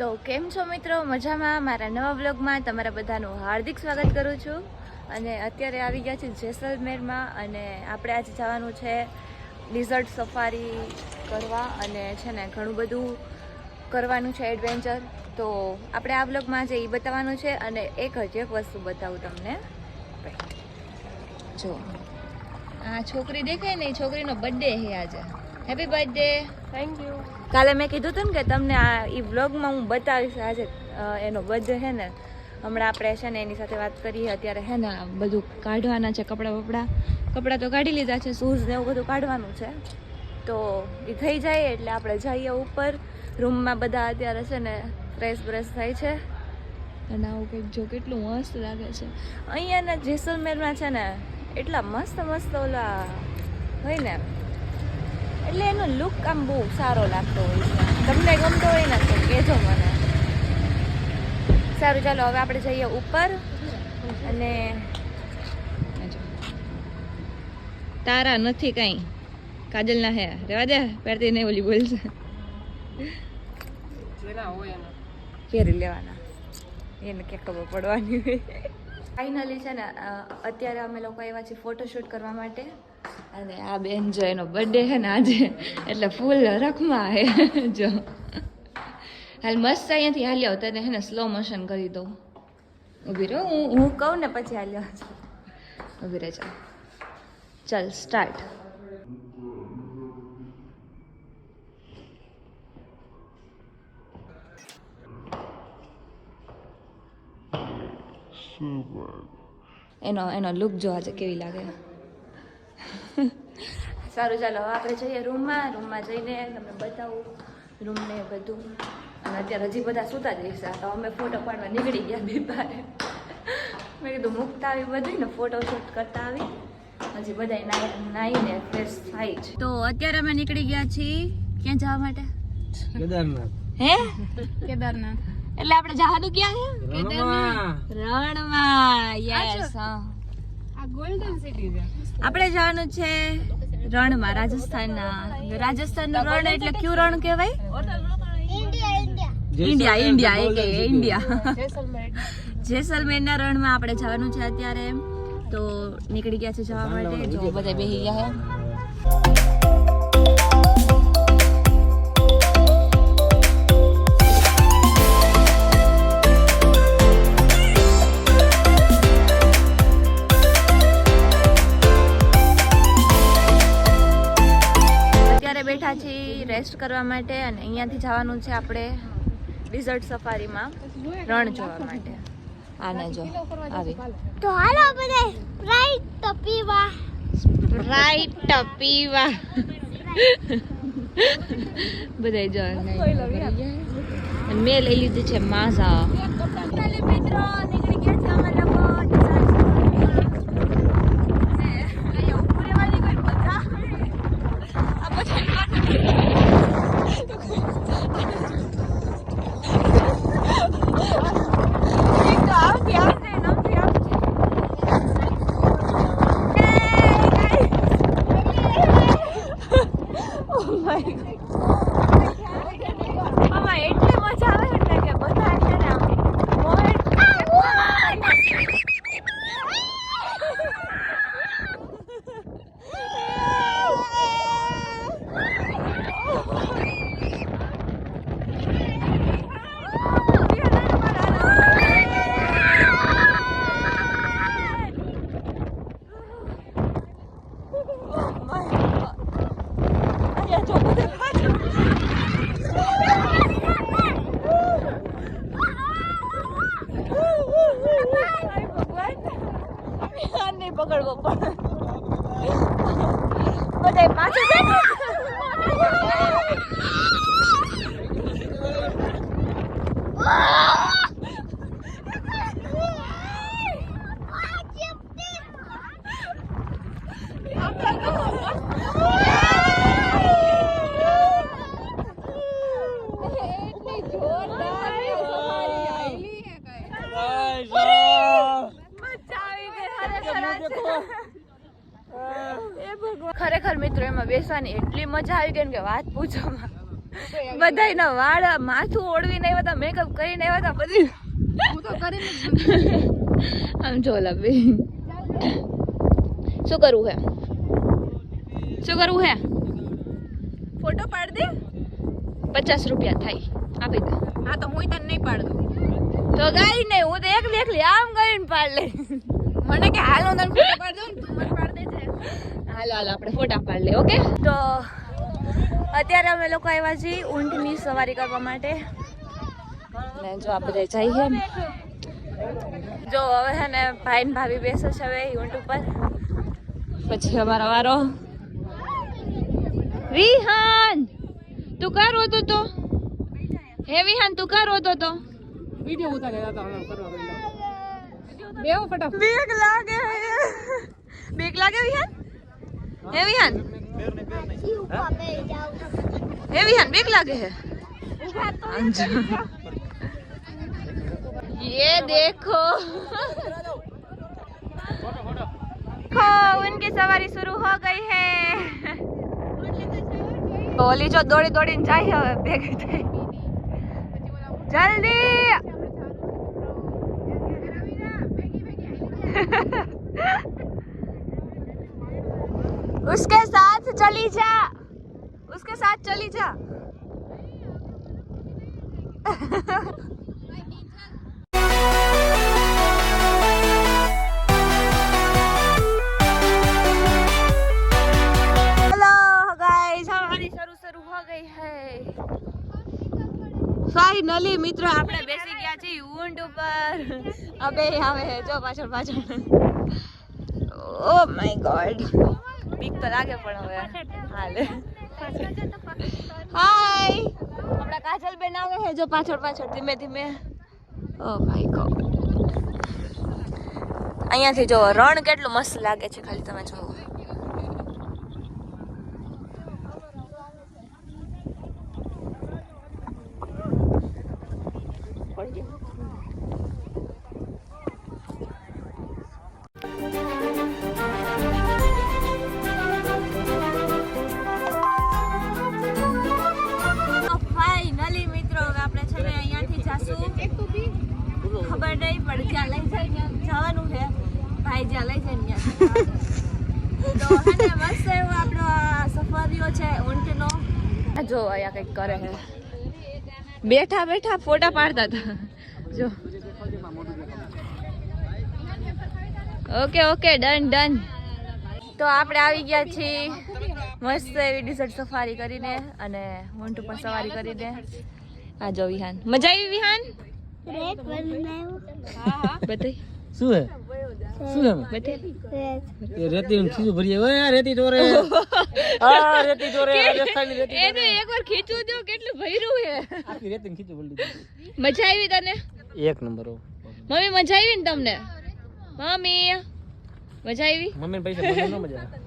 તો કેમ છો મિત્રો? મજામાં? મારા નવા વ્લોગમાં તમારા બધાનું હાર્દિક સ્વાગત કરું છું. અને અત્યારે આવી ગયા છે જેસલમેરમાં અને આપણે આજે જવાનું છે ડિઝર્ટ સફારી કરવા અને છે ને ઘણું બધું કરવાનું છે એડવેન્ચર. તો આપણે આ વ્લોગમાં જે એ બતાવવાનું છે અને એક વસ્તુ બતાવું તમને. જો આ છોકરી દેખાય ને, એ છોકરીનો બર્થડે છે આજે. Happy birthday. Thank you. કાલે મેં કીધું હતું ને કે તમને આ એ વ્લોગમાં હું બતાવીશ. આજે એનો બર્થડે છે ને, હમણાં આપણે છે ને એની સાથે વાત કરીએ. અત્યારે છે ને બધું કાઢવાના છે, કપડાં તો કાઢી લીધા છે, શૂઝ ને એવું બધું કાઢવાનું છે. તો એ થઈ જાય એટલે આપણે જઈએ ઉપર રૂમમાં. બધા અત્યારે છે ને ફ્રેશ થાય છે અને આવું કંઈક જો કેટલું મસ્ત લાગે છે. અહીંયાના જેસલમેરમાં છે ને એટલા મસ્ત ઓલા હોય ને, એટલે એનો લુક આમ બહુ સારો લાગતો હોય છે. તમને ગમતો હોય ને તો કહેજો મને. સારું, ચાલો હવે આપણે જઈએ ઉપર. અને તારા નથી કઈ, કાજલ ના હે, રેવા દે, પહેરતી નહીં, ઓલી બોલશે. પહેરી લેવાના, એને ક્યાં ખબર પડવાની હોય. ફાઇનલી છે ને અત્યારે અમે લોકો આવ્યા છીએ ફોટોશૂટ કરવા માટે. અને આ બેન જો એનો બર્થડે છે ને આજે, એટલે ફૂલ રખમાં હે. જો હાલ મસ્ત અહીંયાથી હાલ્યો, તને હે ને સ્લો મોશન કરી દઉં. ઊભી રહો, હું કહું ને પછી હાલ્યો. ઊભી રહે, ચાલ સ્ટાર્ટ. એનો લુક જો આજે કેવી લાગે. સારું, ચાલો હવે આપણે જઈએ રૂમમાં જઈને તમને બતાવું રૂમને બધું. અને અત્યારે હજી બધા સૂતા જ રહેશે. તો અમે ફોટો પાડવા નીકળી ગયા બીબારે. મેં કીધું મૂકતા આવી બધું ને, ફોટો શૂટ કરતા આવી. હજી બધા નાહીને ફ્રેશ થાય છે. તો અત્યારે અમે નીકળી ગયા છીએ ક્યાં જવા માટે? કેદારનાથ. હે? કેદારનાથ એટલે આપણે જવાનું ક્યાં છે? રણમાં. યસ, હા, આ ગોલ્ડન સિટી છે. આપણે જવાનું છે રણમાં, રાજસ્થાનનો રણ. એટલે કયું રણ કહેવાય? ઇન્ડિયા. જેસલમેરના રણમાં આપણે જવાનું છે અત્યારે. તો નીકળી ગયા છે જવા માટે. જો બધા બેસી ગયા છે. બેઠા છીએ રેસ્ટ કરવા માટે. અને અહીંયાથી જવાનું છે આપણે ડિઝર્ટ સફારીમાં રણ જોવા માટે. આને જો આવી. તો હાલો બધા સ્પ્રાઇટ પીવા બધા જો. મેં લઈ લીધું છે માઝા. મિત્રો નીકળી ગયા છે અમે લોકો. પકડવો પડે બધા પાછું ખરેખર મિત્રો એમાં બેસવાની એટલી મજા આવી ગઈ કે વાત પૂછોમાં. બધાયના વાળ માથું ઓળવીને આવ્યા હતા, મેકઅપ કરીને આવ્યા હતા, બધી હું તો કરીને આમ જો લબી. શું કરવું હે? શું કરવું હે? ફોટો પાડ દે. 50 રૂપિયા થાય, આપી દે. હા તો હું તને નહીં પાડ દઉં. તો ગાઈ નહીં, હું તો એકલી આમ કરીને પાડ લે. મને કે હાલ હું તને ફોટો પાડ દઉં, તું મને પાડ દેજે. હાલો આપણે ફોટા પાડ લે. ઓકે, તો અત્યારે અમે લોકો આવ્યા છીએ ઊંટની સવારી કરવા માટે. ને જો આ બધા જઈએ ને, જો હવે હે ને ભાઈ ને ભાભી બેસે છે હવે ઊંટ ઉપર. પછી અમારો વારો. વિહાન તું કાર હોતો તો? હે વિહાન તું કાર હોતો તો? વિડિયો ઉતાર્યા હતા આમ કરવા ગયેલા. બેહો ફટાફટ. બીક લાગે વિહાન? હે વિહાન? હે વિહાન બીક લાગે है? ये देखो उनकी सवारी शुरू हो गई है. ओली जो दौड़ी दौड़ीने જાય હવે ભેગી થઈ. જલ્દી उसके साथ चली जा, उसके साथ चली जा. हेलो गाइस, हमारी शुरू हो गई है फाइनली. મિત્રો આપણે બેસી ગયા છીએ ઊંટ ઉપર. અબે આવે જો પાછળ પાછળ. ઓ માય ગોડ, બીક તો લાગે પણ હવે હાલે. હાય, આપણા કાજલ બેન આવે છે જો પાછળ પાછળ ધીમે ધીમે. ઓ માય ગોડ, અહીંયાથી જો રણ કેટલું મસ્ત લાગે છે, ખાલી તમે જોવો. ખબર નહીં પણ જ્યાં લઈ જાય ત્યાં જવાનું છે. ભાઈ જ્યાં લઈ જાય ત્યાં. તો હે ને મસ્ત એવો આપણો આ સફારીઓ છે ઊંટનો. જો અહીંયા કંઈક કરે છે, બેઠા બેઠા ફોટા પાડતા હતા જો. Okay done done. તો આપણે આવી ગયા છીએ મસ્ત એવી ડિઝર્ટ સફારી કરીને અને ઊંટ ઉપર સવારી કરીને. આ જો વિહાન, મજા આવી વિહાન? બતાઈ શું હે? શું હે? બતાઈ એ રેતી નું ખીચું ભરી ઓય રેતી ચોરે. આ રેતી ચોરે રાજસ્થાની રેતી. એ તો એકવાર ખીચું જો કેટલું ભર્યું છે. આખી રેતી નું ખીચું ભરી દીધું. મજા આવી તને? એક નંબર. મમ્મી મજા આવી ને તમને? મમ્મી મજા આવી? મમ્મી પૈસા મને ન મજા આવે.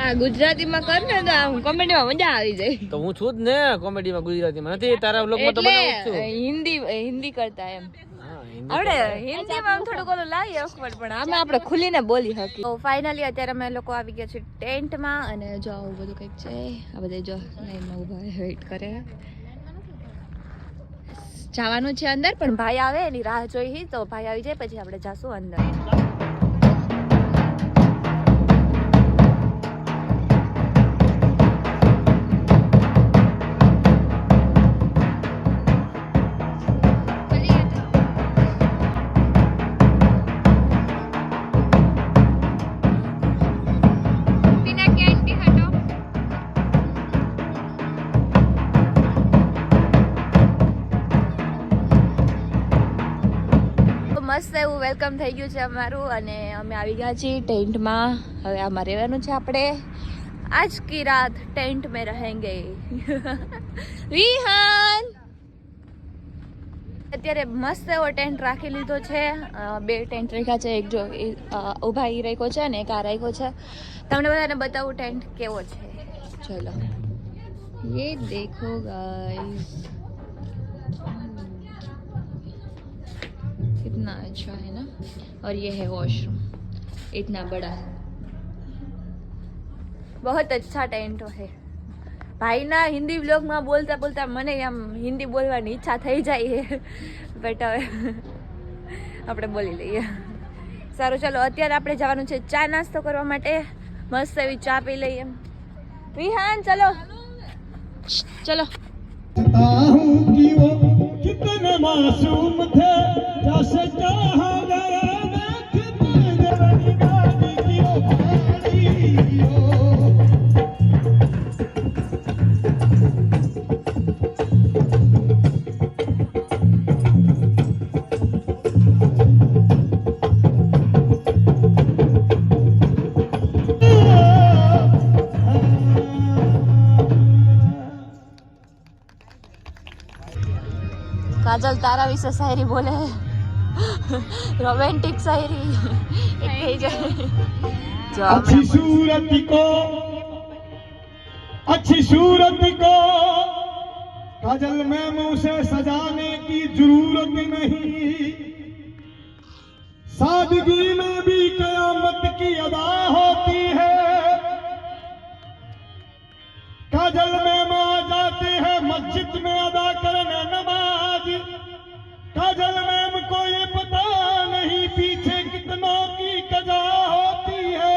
આ ગુજરાતીમાં કર ને તો આમ કોમેડીમાં મજા આવી જાય. તો હું છું જ ને કોમેડીમાં, ગુજરાતીમાં નથી. તારા વ્લોગમાં તો બનાવું છું. હિન્દી કરતા એમ હા, આપણે હિન્દીમાં આમ થોડુંક ઓલું લાગે અખવડ, પણ આમાં આપણે ખુલીને બોલી શકીએ. તો ફાઇનલી અત્યારે અમે લોકો આવી ગયા છીએ ટેન્ટમાં અને જો આવું બધું કંઈક છે. આ બધા જો લાઈનમાં ઊભા વેઇટ કરે. જવાનું છે અંદર, પણ ભાઈ આવે એની રાહ જોઈ. તો ભાઈ આવી જાય પછી આપણે જાશું અંદર. મસ્ત એવું વેલકમ થઈ ગયું છે અમારું અને અમે આવી ગયા છીએ ટેન્ટમાં. હવે આમાં રહેવાનું છે આપણે. આજ કી રાત ટેન્ટ મેં રહેંગે. વિહાન અત્યારે મસ્ત એવો ટેન્ટ રાખી લીધો છે. બે ટેન્ટ રાખ્યા છે, એક જો ઊભા ઈ રાખ્યો છે અને એક આ રાખ્યો છે. તમને બધાને બતાવું ટેન્ટ કેવો છે. ચલો ये देखो गाइस, कितना अच्छा है ना. और ये है वॉशरूम, इतना बड़ा, बहुत अच्छा टेंट है. ભાઈના હિન્દી વ્લોગમાં બોલતા બોલતા મને આમ હિન્દી બોલવાની ઈચ્છા થઈ જાય બટ હવે આપણે બોલી લઈએ. સારું ચલો અત્યારે આપણે જવાનું છે ચા નાસ્તો કરવા માટે. મસ્ત એવી ચા પી લઈએ. વિહાન ચલો ચલો. कितने मासूम थे जैसे चाहा गया કાજલ તારા વિશે શાયરી બોલે, રોમેન્ટિક શાયરી એક થઈ જાય. જો अच्छी सूरत को काजल में मुंह से सजाने की जरूरत नहीं. सादगी में भी कयामत की अदा होती है. काजल में मां जाते हैं मस्जिद में अदा करने नमाज. काजल मैम को ये पता नहीं पीछे कितनों की कजा होती है.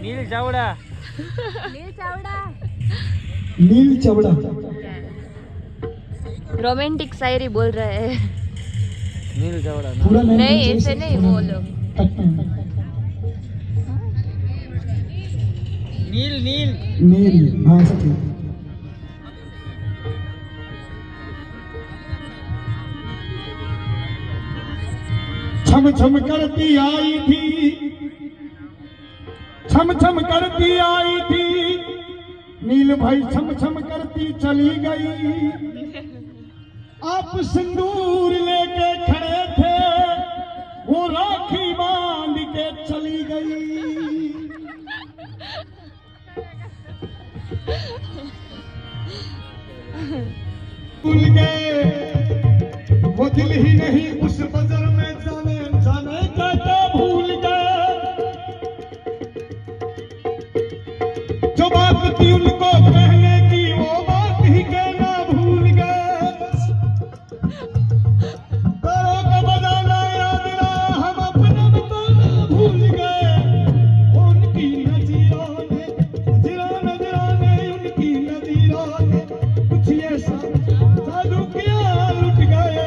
नील चावड़ा. नील चावड़ा रोमांटिक शायरी बोल रहे हैं. नील चावड़ा पूरा नहीं ऐसे नहीं वो लोग. नील नील नील हाँ सही. छम छम करती आई थी, छम छम करती आई थी. नील भाई छम छम करती चली गई. आप सिंदूर लेके खड़े थे, वो राखी बांध के चली गई. भूल गए वो दिल ही नहीं उस बजर में जाने जाने क्या भूल गए. जो बात थी उनको कहने की वो बात ही कहना भूल गए. पैरों का बजाना याद रहा हम अपना बताना भूल गए. उनकी नजरों ने उनकी नजरों ने कुछ ऐसा जादू किया लुट गए.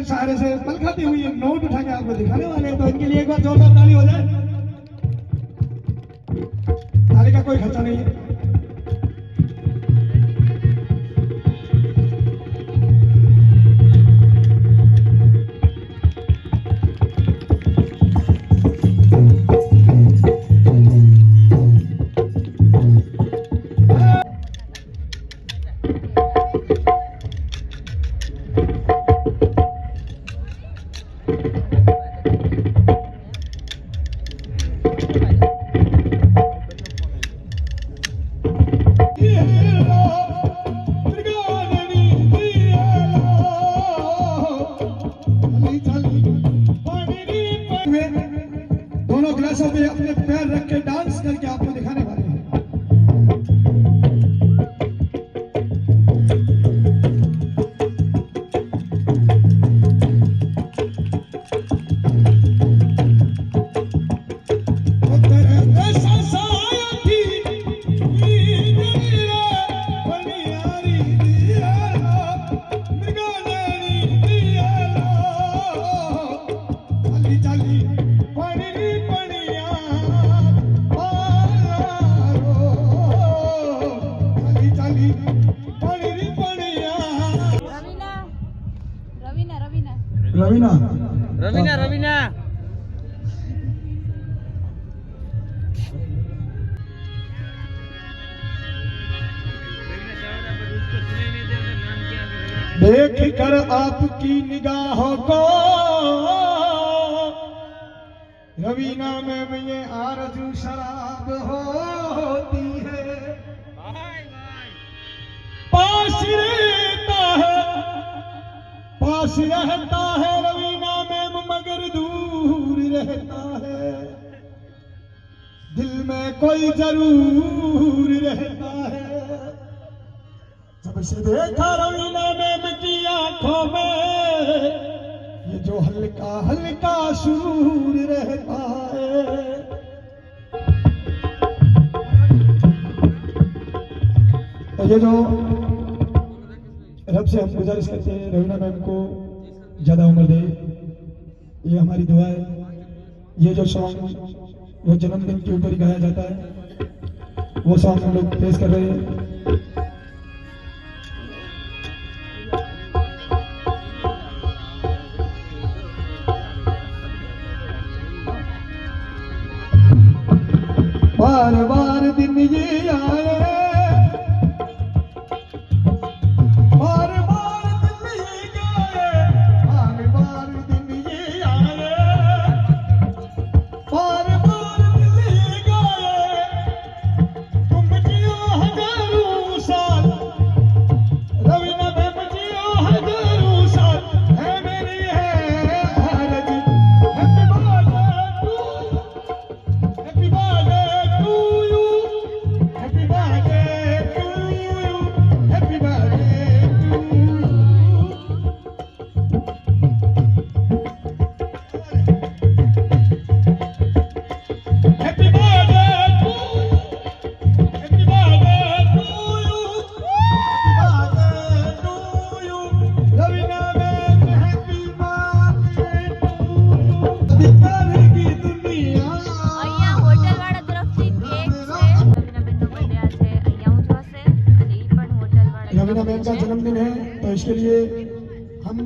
सहारे से पल खाती हुई एक नोट उठा के आपको दिखाने वाले हैं. तो इनके लिए एक बार जोरदार ताली हो जाए. ताली का कोई खर्चा नहीं है. दोनों गिलासों में अपने पैर रख के डांस करके आपको दिखाने वाले हैं. રવિના રવિના देख कर आपकी निगाहों को रवीना में ये आरज़ू शराब होती है पास रहता है रवीना में मगर दूर रहता है दिल में कोई जरूर रहता है जब से देखा रवीना मैम की आंखों में ये जो हल्का हल्का शूर रहता है तो ये जो रब से हम गुजारिश करते हैं रवीना मैम को ज्यादा उम्र दे ये हमारी दुआ है ये जो सॉन्ग वो जन्मदिन के ऊपर ही गाया जाता है वो सॉन्ग हम लोग पेश कर रहे हैं बार बार दिन ये आए बार बार दिन ये गाए बार बार दिन ये आए बार बार दिन ये गाए तुम जियो हजारों साल रवीना मैम जियो हजारों साल है मेरी है आरज़ happy birthday to happy birthday to you happy birthday to you happy birthday to happy birthday to you Raveena ma'am happy birthday to करेगी दुनिया અહીંયા હોટલવાળા તરફથી કેક છે રવીનાબેનનો બર્થડે આ છે અહીંયા ઉજવાશે અને ઈ પણ હોટલવાળા रवीना मैम का जन्मदिन है तो इसके लिए हम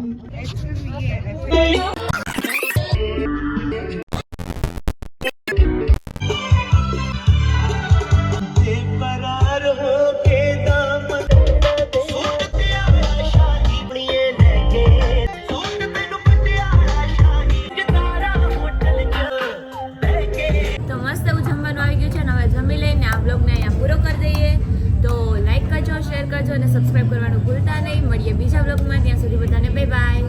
તો મસ્ત એવું જમવાનું આવી ગયું છે અને હવે જમી લઈને આ બ્લોગને અહીંયા પૂરો કરી દઈએ તો લાઈક કરજો શેર કરજો અને સબસ્ક્રાઈબ કરવાનું ભૂલતા નહીં મળીએ બીજા બ્લોગમાં ત્યાં સુધી બધાને બાય બાય